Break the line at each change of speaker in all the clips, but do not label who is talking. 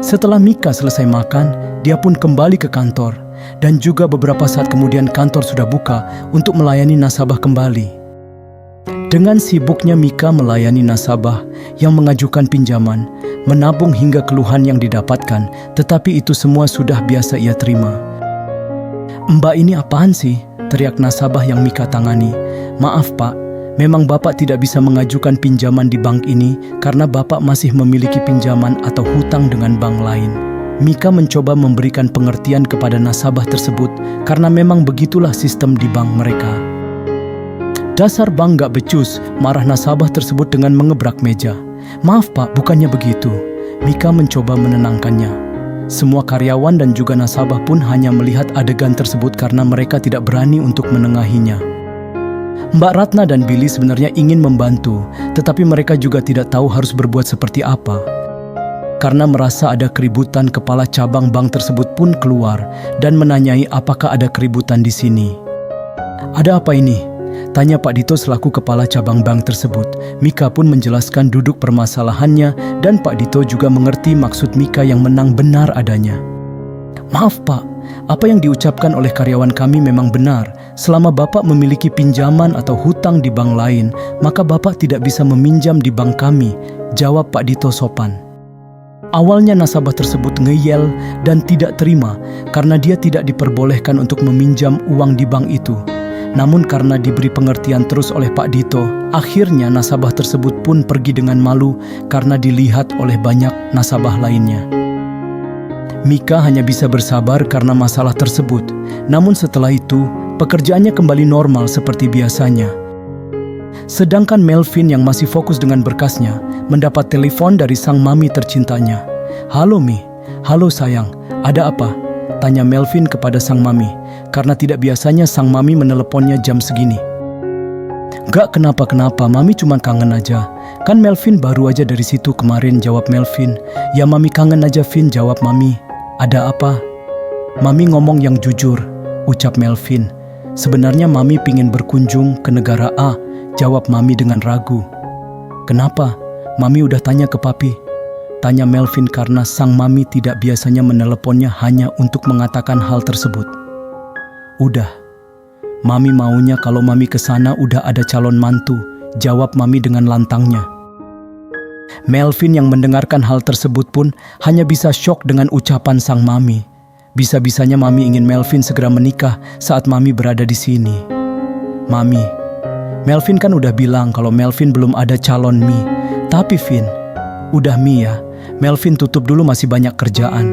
Setelah Mika selesai makan, dia pun kembali ke kantor. Dan juga beberapa saat kemudian kantor sudah buka untuk melayani nasabah kembali. Dengan sibuknya Mika melayani nasabah yang mengajukan pinjaman, menabung hingga keluhan yang didapatkan, tetapi itu semua sudah biasa ia terima. "Mbak, ini apaan sih?" teriak nasabah yang Mika tangani. "Maaf Pak, memang Bapak tidak bisa mengajukan pinjaman di bank ini karena Bapak masih memiliki pinjaman atau hutang dengan bank lain." Mika mencoba memberikan pengertian kepada nasabah tersebut karena memang begitulah sistem di bank mereka. "Dasar bank gak becus," marah nasabah tersebut dengan mengebrak meja. "Maaf Pak, bukannya begitu." Mika mencoba menenangkannya. Semua karyawan dan juga nasabah pun hanya melihat adegan tersebut karena mereka tidak berani untuk menengahinya. Mbak Ratna dan Billy sebenarnya ingin membantu, tetapi mereka juga tidak tahu harus berbuat seperti apa. Karena merasa ada keributan, kepala cabang bank tersebut pun keluar dan menanyai apakah ada keributan di sini. "Ada apa ini?" tanya Pak Dito selaku kepala cabang bank tersebut. Mika pun menjelaskan duduk permasalahannya dan Pak Dito juga mengerti maksud Mika yang menang benar adanya. "Maaf Pak, apa yang diucapkan oleh karyawan kami memang benar. Selama Bapak memiliki pinjaman atau hutang di bank lain, maka Bapak tidak bisa meminjam di bank kami," jawab Pak Dito sopan. Awalnya nasabah tersebut ngeyel dan tidak terima karena dia tidak diperbolehkan untuk meminjam uang di bank itu. Namun karena diberi pengertian terus oleh Pak Dito, akhirnya nasabah tersebut pun pergi dengan malu karena dilihat oleh banyak nasabah lainnya. Mika hanya bisa bersabar karena masalah tersebut. Namun setelah itu, pekerjaannya kembali normal seperti biasanya. Sedangkan Melvin yang masih fokus dengan berkasnya, mendapat telepon dari sang mami tercintanya. "Halo Mi, halo sayang, ada apa?" tanya Melvin kepada sang mami, karena tidak biasanya sang mami meneleponnya jam segini. "Gak kenapa-kenapa, mami cuma kangen aja. Kan Melvin baru aja dari situ kemarin," jawab Melvin. "Ya mami kangen aja Vin," jawab mami. "Ada apa?" "Mami ngomong yang jujur," ucap Melvin. "Sebenarnya mami pingin berkunjung ke negara A," jawab mami dengan ragu. "Kenapa? Mami udah tanya ke papi," tanya Melvin karena sang mami tidak biasanya meneleponnya hanya untuk mengatakan hal tersebut. "Udah. Mami maunya kalau mami kesana udah ada calon mantu," jawab mami dengan lantangnya. Melvin yang mendengarkan hal tersebut pun hanya bisa syok dengan ucapan sang mami. Bisa-bisanya mami ingin Melvin segera menikah saat mami berada di sini. "Mami, Melvin kan udah bilang kalau Melvin belum ada calon Mi. Tapi Vin, udah Mi ya, Melvin tutup dulu masih banyak kerjaan."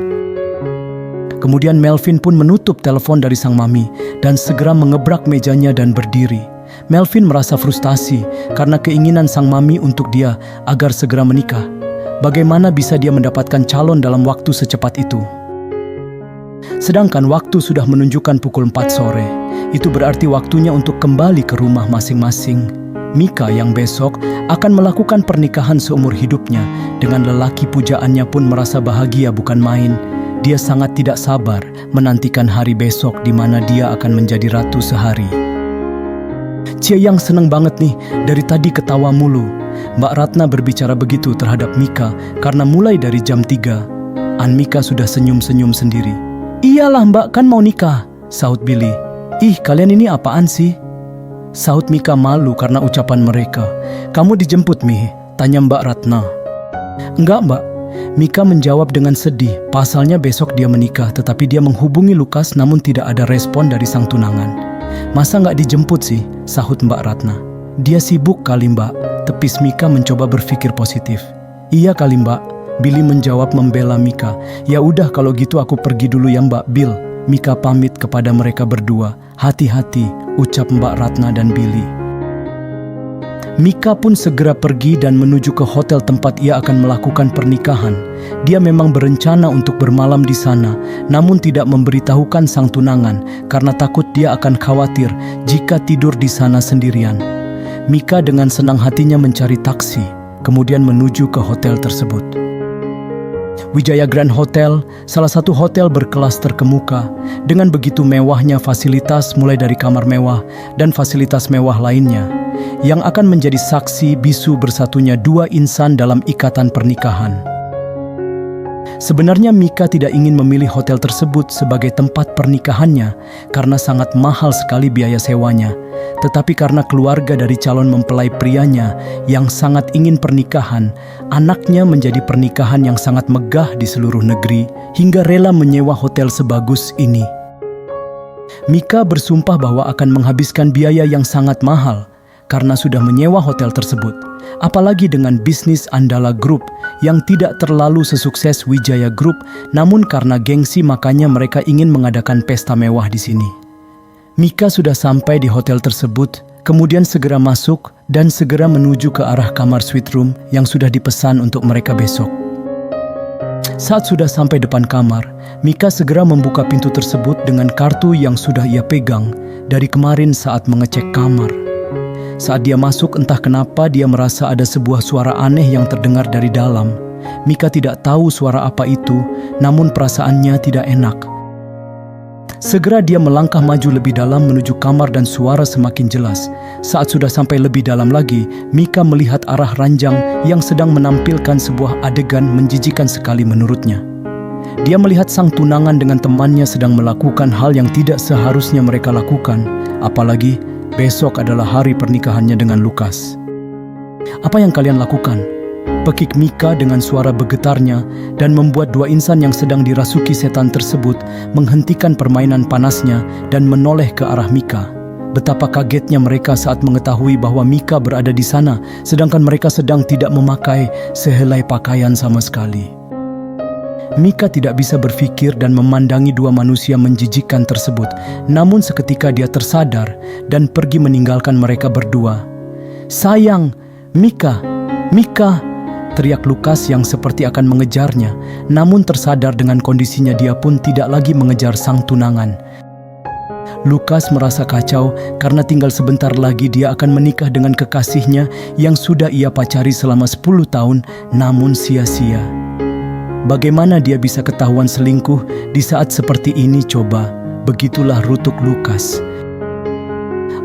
Kemudian Melvin pun menutup telepon dari sang mami dan segera mengebrak mejanya dan berdiri. Melvin merasa frustasi karena keinginan sang mami untuk dia agar segera menikah. Bagaimana bisa dia mendapatkan calon dalam waktu secepat itu? Sedangkan waktu sudah menunjukkan pukul 4 sore. Itu berarti waktunya untuk kembali ke rumah masing-masing. Mika yang besok akan melakukan pernikahan seumur hidupnya dengan lelaki pujaannya pun merasa bahagia bukan main. Dia sangat tidak sabar menantikan hari besok di mana dia akan menjadi ratu sehari. "Cie yang seneng banget nih, dari tadi ketawa mulu." Mbak Ratna berbicara begitu terhadap Mika karena mulai dari jam 3, Mika sudah senyum-senyum sendiri. "Iyalah Mbak, kan mau nikah," sahut Billy. "Ih, kalian ini apaan sih?" sahut Mika malu karena ucapan mereka. "Kamu dijemput Mi?" tanya Mbak Ratna. "Enggak Mbak," Mika menjawab dengan sedih. Pasalnya besok dia menikah, tetapi dia menghubungi Lukas namun tidak ada respon dari sang tunangan. "Masa nggak dijemput sih?" sahut Mbak Ratna. "Dia sibuk kali Mbak," tepis Mika mencoba berpikir positif. "Iya kali Mbak," Billy menjawab membela Mika. "Ya udah kalau gitu aku pergi dulu ya Mbak Bill." Mika pamit kepada mereka berdua. "Hati-hati," ucap Mbak Ratna dan Billy. Mika pun segera pergi dan menuju ke hotel tempat ia akan melakukan pernikahan. Dia memang berencana untuk bermalam di sana, namun tidak memberitahukan sang tunangan karena takut dia akan khawatir jika tidur di sana sendirian. Mika dengan senang hatinya mencari taksi, kemudian menuju ke hotel tersebut. Wijaya Grand Hotel, salah satu hotel berkelas terkemuka, dengan begitu mewahnya fasilitas mulai dari kamar mewah dan fasilitas mewah lainnya, yang akan menjadi saksi bisu bersatunya dua insan dalam ikatan pernikahan. Sebenarnya Mika tidak ingin memilih hotel tersebut sebagai tempat pernikahannya karena sangat mahal sekali biaya sewanya, tetapi karena keluarga dari calon mempelai prianya yang sangat ingin pernikahan, anaknya menjadi pernikahan yang sangat megah di seluruh negeri hingga rela menyewa hotel sebagus ini. Mika bersumpah bahwa akan menghabiskan biaya yang sangat mahal karena sudah menyewa hotel tersebut, apalagi dengan bisnis Andala Group yang tidak terlalu sesukses Wijaya Group, namun karena gengsi makanya mereka ingin mengadakan pesta mewah di sini. Mika sudah sampai di hotel tersebut, kemudian segera masuk dan segera menuju ke arah kamar suite room yang sudah dipesan untuk mereka besok. Saat sudah sampai depan kamar, Mika segera membuka pintu tersebut dengan kartu yang sudah ia pegang dari kemarin saat mengecek kamar. Saat dia masuk, entah kenapa dia merasa ada sebuah suara aneh yang terdengar dari dalam. Mika tidak tahu suara apa itu, namun perasaannya tidak enak. Segera dia melangkah maju lebih dalam menuju kamar dan suara semakin jelas. Saat sudah sampai lebih dalam lagi, Mika melihat arah ranjang yang sedang menampilkan sebuah adegan menjijikan sekali menurutnya. Dia melihat sang tunangan dengan temannya sedang melakukan hal yang tidak seharusnya mereka lakukan, apalagi besok adalah hari pernikahannya dengan Lukas. "Apa yang kalian lakukan?" pekik Mika dengan suara bergetarnya dan membuat dua insan yang sedang dirasuki setan tersebut menghentikan permainan panasnya dan menoleh ke arah Mika. Betapa kagetnya mereka saat mengetahui bahwa Mika berada di sana, sedangkan mereka sedang tidak memakai sehelai pakaian sama sekali. Mika tidak bisa berpikir dan memandangi dua manusia menjijikkan tersebut, namun seketika dia tersadar dan pergi meninggalkan mereka berdua. "Sayang, Mika, Mika!" teriak Lukas yang seperti akan mengejarnya, namun tersadar dengan kondisinya dia pun tidak lagi mengejar sang tunangan. Lukas merasa kacau karena tinggal sebentar lagi dia akan menikah dengan kekasihnya yang sudah ia pacari selama 10 tahun, namun sia-sia. Bagaimana dia bisa ketahuan selingkuh di saat seperti ini coba? Begitulah rutuk Lukas.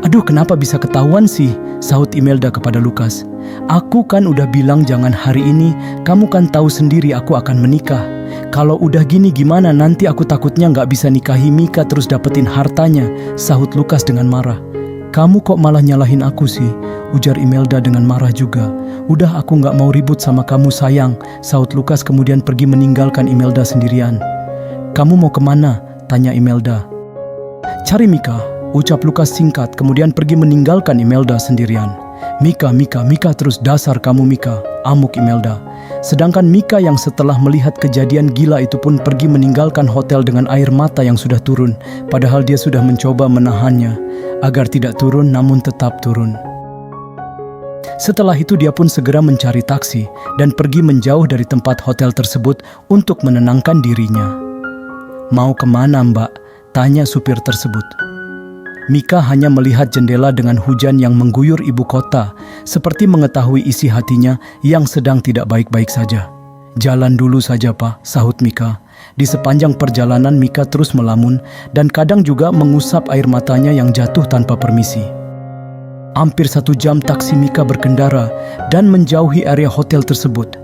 "Aduh, kenapa bisa ketahuan sih?" sahut Imelda kepada Lukas. "Aku kan udah bilang jangan hari ini, kamu kan tahu sendiri aku akan menikah. Kalau udah gini gimana, nanti aku takutnya nggak bisa nikahi Mika terus dapetin hartanya," sahut Lukas dengan marah. "Kamu kok malah nyalahin aku sih?" ujar Imelda dengan marah juga. "Udah, aku nggak mau ribut sama kamu sayang," sahut Lukas kemudian pergi meninggalkan Imelda sendirian. "Kamu mau kemana?" tanya Imelda. "Cari Mika," ucap Lukas singkat kemudian pergi meninggalkan Imelda sendirian. "Mika, Mika, Mika terus, dasar kamu Mika," amuk Imelda. Sedangkan Mika yang setelah melihat kejadian gila itu pun pergi meninggalkan hotel dengan air mata yang sudah turun, padahal dia sudah mencoba menahannya agar tidak turun namun tetap turun. Setelah itu dia pun segera mencari taksi dan pergi menjauh dari tempat hotel tersebut untuk menenangkan dirinya. "Mau kemana Mbak?" tanya supir tersebut. Mika hanya melihat jendela dengan hujan yang mengguyur ibu kota, seperti mengetahui isi hatinya yang sedang tidak baik-baik saja. "Jalan dulu saja Pak," sahut Mika. Di sepanjang perjalanan Mika terus melamun dan kadang juga mengusap air matanya yang jatuh tanpa permisi. Hampir 1 jam taksi Mika berkendara dan menjauhi area hotel tersebut.